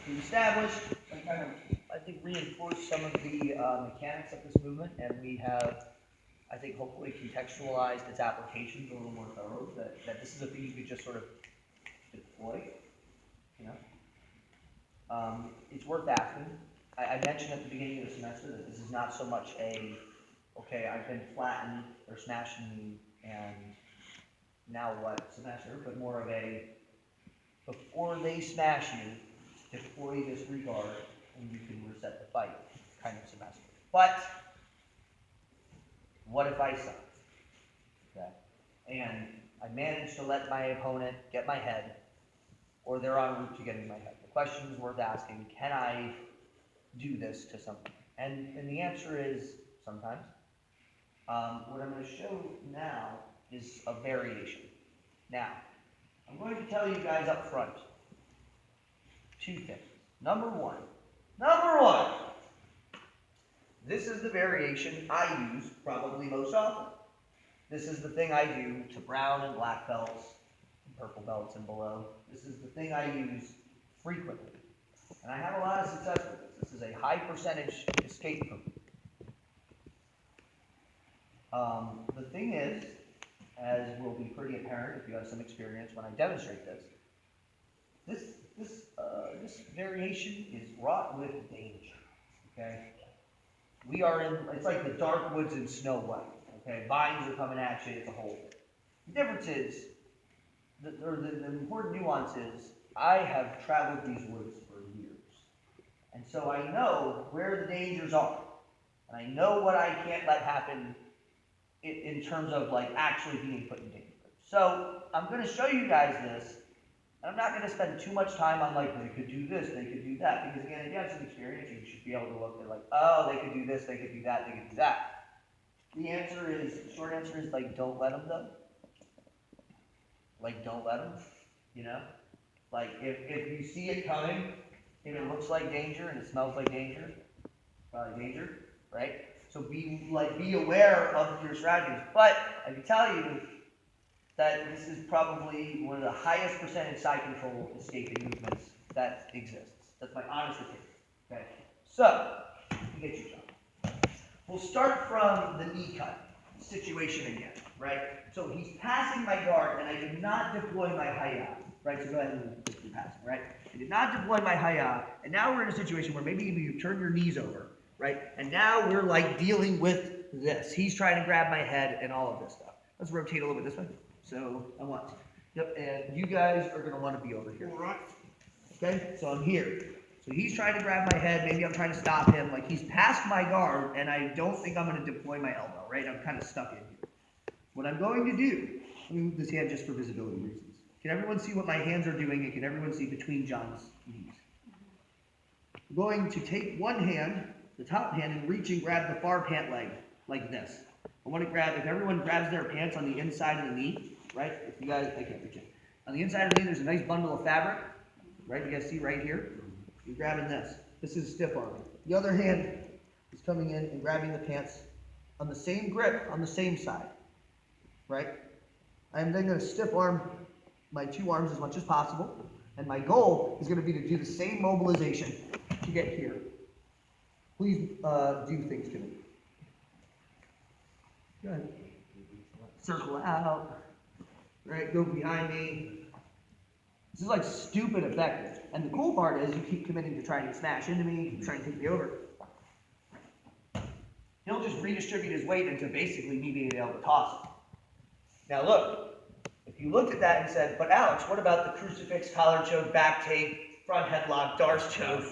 we've established and kind of, I think, reinforced some of the mechanics of this movement, and we have, I think, hopefully contextualized its applications a little more thoroughly, that this is a thing you could just sort of deploy, you know. It's worth asking. I mentioned at the beginning of the semester that this is not so much a, okay, I've been flattened or smashed in me, and now what semester, but more of a, before they smash you, deploy this regard, and you can reset the fight kind of semester. But what if I suck? Okay. And I manage to let my opponent get my head, or they're en route to getting my head. The question is worth asking, can I do this to someone? And the answer is sometimes. What I'm going to show now is a variation. Now, I'm going to tell you guys up front two things. Number one, this is the variation I use probably most often. This is the thing I do to brown and black belts, and purple belts and below. This is the thing I use frequently. And I have a lot of success with this. This is a high percentage escape move. The thing is, as will be pretty apparent if you have some experience when I demonstrate this, this variation is wrought with danger, okay? We are in, it's like the dark woods in Snow White, okay? Vines are coming at you, it's a whole thing. The difference is, the important nuance is, I have traveled these woods for years. And so I know where the dangers are. And I know what I can't let happen in terms of like actually being put in danger. So I'm going to show you guys this. And I'm not going to spend too much time on like, they could do this, they could do that. Because again, if you have some experience, you should be able to look at like, oh, they could do this, they could do that, they could do that. The short answer is like, don't let them though. Like, don't let them, you know? Like, if you see it coming, and it looks like danger, and it smells like danger, probably danger, right? So be aware of your strategies. But I can tell you that this is probably one of the highest percentage side control escaping movements that exists. That's my honest opinion. Okay. So, let me get you John. We'll start from the knee cut situation again, right? So he's passing my guard, and I did not deploy my hayah, right? So go ahead and do passing, right? I did not deploy my hayah, and now we're in a situation where maybe you turn your knees over, right? And now we're like dealing with this. He's trying to grab my head and all of this stuff. Let's rotate a little bit this way. So I want, yep, and you guys are going to want to be over here. All right. Okay, so I'm here. So he's trying to grab my head. Maybe I'm trying to stop him. Like he's past my guard, and I don't think I'm going to deploy my elbow, right? I'm kind of stuck in here. What I'm going to do, let me move this hand just for visibility reasons. Can everyone see what my hands are doing, and can everyone see between John's knees? I'm going to take one hand, the top hand, and reach and grab the far pant leg, like this. I want to grab, if everyone grabs their pants on the inside of the knee, right? If you guys, I can't reach it. On the inside of the knee, there's a nice bundle of fabric, right? You guys see right here? You're grabbing this. This is stiff arm. The other hand is coming in and grabbing the pants on the same grip on the same side, right? I'm then going to stiff arm my two arms as much as possible, and my goal is going to be to do the same mobilization to get here. Please do things to me. Go ahead. Circle out, right? Go behind me. This is like stupid effective. And the cool part is you keep committing to trying to smash into me, keep trying to take me over. He'll just redistribute his weight into basically me being able to toss him. Now look, if you looked at that and said, but Alex, what about the crucifix, collar choke, back tape, front headlock, Darce choke?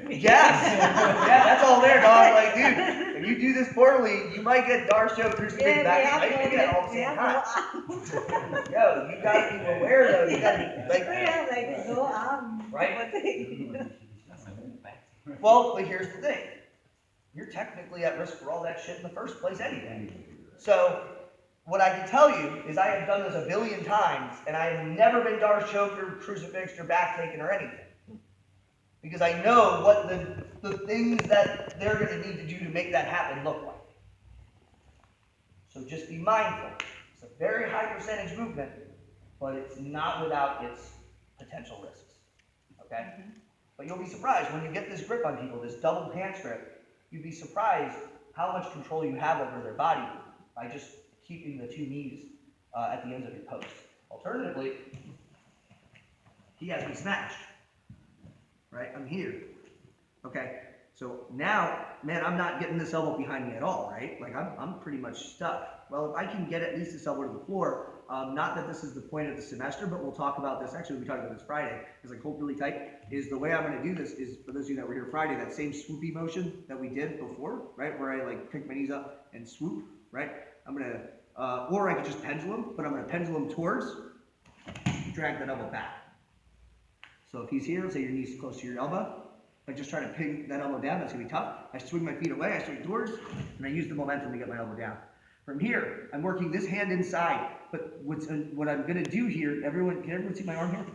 Yes! Yeah, that's all there, dog. Like, dude, if you do this poorly, you might get Darce choke, crucifix, back tape. You get it all the same time. Yo, you gotta be aware though. You gotta be like, right? Well, but here's the thing. You're technically at risk for all that shit in the first place anyway. So, what I can tell you is I have done this a billion times, and I have never been Darce choked or crucifixed or back taken or anything. Because I know what the things that they're going to need to do to make that happen look like. So just be mindful. It's a very high percentage movement, but it's not without its potential risks. Okay? But you'll be surprised when you get this grip on people, this double pants grip, you'd be surprised how much control you have over their body by just keeping the two knees at the ends of your posts. Alternatively, he has me smashed, right? I'm here, okay? So now, man, I'm not getting this elbow behind me at all, right? Like I'm pretty much stuck. Well, if I can get at least this elbow to the floor, not that this is the point of the semester, but we'll talk about this. Actually, we talked about this Friday, because I hold really tight. Is the way I'm going to do this is, for those of you that were here Friday, that same swoopy motion that we did before, right? Where I like pick my knees up and swoop, right? I'm going to, or I could just pendulum, but I'm going to pendulum towards, drag that elbow back. So if he's here, say your knee's close to your elbow, I just try to pin that elbow down. That's going to be tough. I swing my feet away, I swing towards, and I use the momentum to get my elbow down. From here, I'm working this hand inside, but what I'm going to do here, can everyone see my arm here?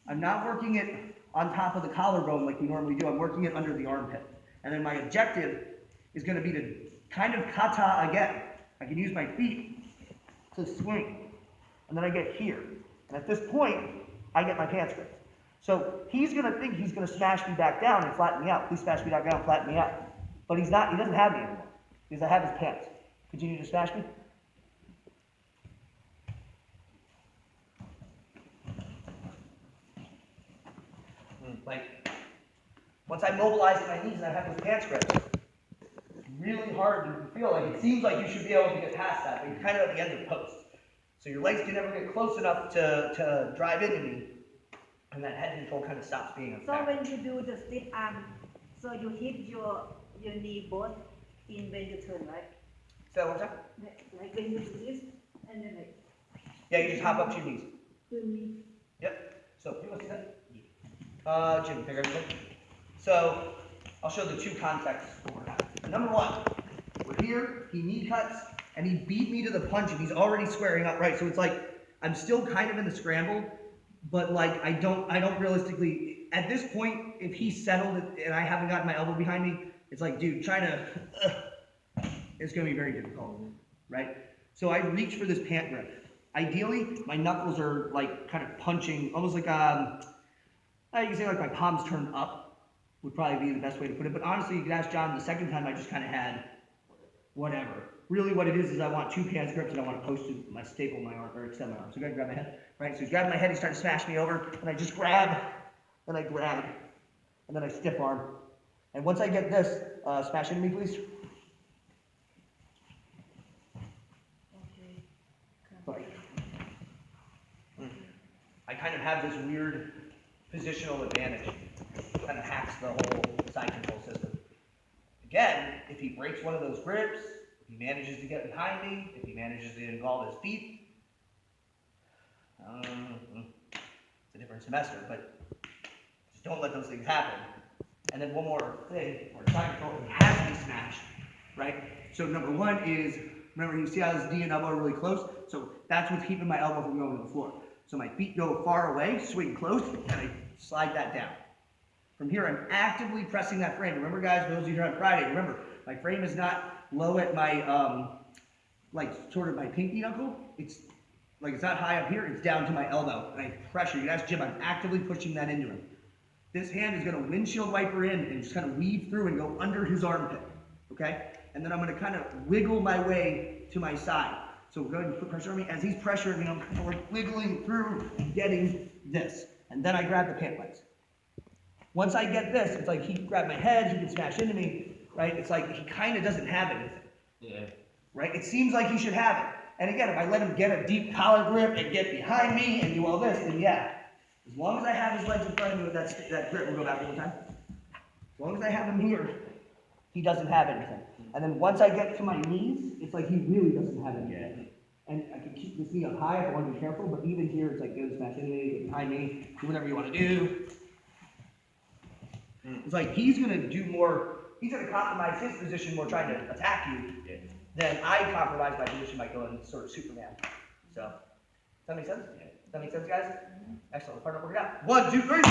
I'm not working it on top of the collarbone like we normally do. I'm working it under the armpit. And then my objective is going to be to kind of kata again. I can use my feet to swing. And then I get here. And at this point, I get my pants gripped. So he's going to think he's going to smash me back down and flatten me out. Please smash me back down and flatten me out. But he's not. He doesn't have me anymore because I have his pants. Continue to smash me. Like, once I mobilize my knees and I have those pants gripped, it's really hard to feel like it seems like you should be able to get past that, but you're kind of at the end of the post. So your legs can never get close enough to drive into me, and that head control kind of stops being a factor. So when you do the stiff arm, so you hit your knee both in when you turn, right? Say that one more time? Like when you do this, and then like. Yeah, you just hop up to your knees. To me. Yep. So, you want to see that? Jim, figure everything. So, I'll show the two contexts for that. Number one, we're here, he knee cuts, and he beat me to the punch, and he's already squaring up, right? So it's like, I'm still kind of in the scramble, but like, I don't realistically, at this point, if he's settled and I haven't gotten my elbow behind me, it's like, dude, trying to, it's going to be very difficult, right? So I reach for this pant grip. Ideally, my knuckles are like kind of punching, almost like, you can say like my palms turned up would probably be the best way to put it. But honestly, you could ask John, the second time I just kind of had whatever. Really what it is I want two pants grips and I want to post my staple my arm, or extend my arm. So go ahead and grab my head, right? So he's grabbing my head, he's trying to smash me over, and I just grab, and I grab, and then I stiff arm. And once I get this, smash into me, please. Sorry. I kind of have this weird positional advantage. Kind of hacks the whole side control system. Again, if he breaks one of those grips, if he manages to get behind me, if he manages to involve his feet, it's a different semester, but just don't let those things happen. And then one more thing, where side control has to be smashed, right? So number one is, remember you see how this D and elbow are really close? So that's what's keeping my elbow from going to the floor. So my feet go far away, swing close, and I slide that down. From here, I'm actively pressing that frame. Remember, guys, those of you here on Friday, remember, my frame is not low at my, like, sort of my pinky knuckle. It's not high up here, it's down to my elbow. And I pressure. You can ask Jim, I'm actively pushing that into him. This hand is going to windshield wiper in and just kind of weave through and go under his armpit, okay? And then I'm going to kind of wiggle my way to my side. So go ahead and put pressure on me. As he's pressuring me, I'm kind of wiggling through and getting this. And then I grab the pant legs. Once I get this, it's like he can grab my head, he can smash into me, right? It's like he kind of doesn't have anything. Yeah. Right? It seems like he should have it. And again, if I let him get a deep collar grip and get behind me and do all this, then yeah. As long as I have his legs in front of me with that grip, we'll go back one time. As long as I have him here, he doesn't have anything. And then once I get to my knees, it's like he really doesn't have anything. And I can keep this knee up high if I want to be careful, but even here, it's like, go smash into me, get behind me, do whatever you want to do. It's like he's going to do more, he's going to compromise his position more trying to attack you than I compromise my position by going sort of Superman. So, does that make sense? Does that make sense, guys? Excellent. Partner, work it out. 1, 2, 3.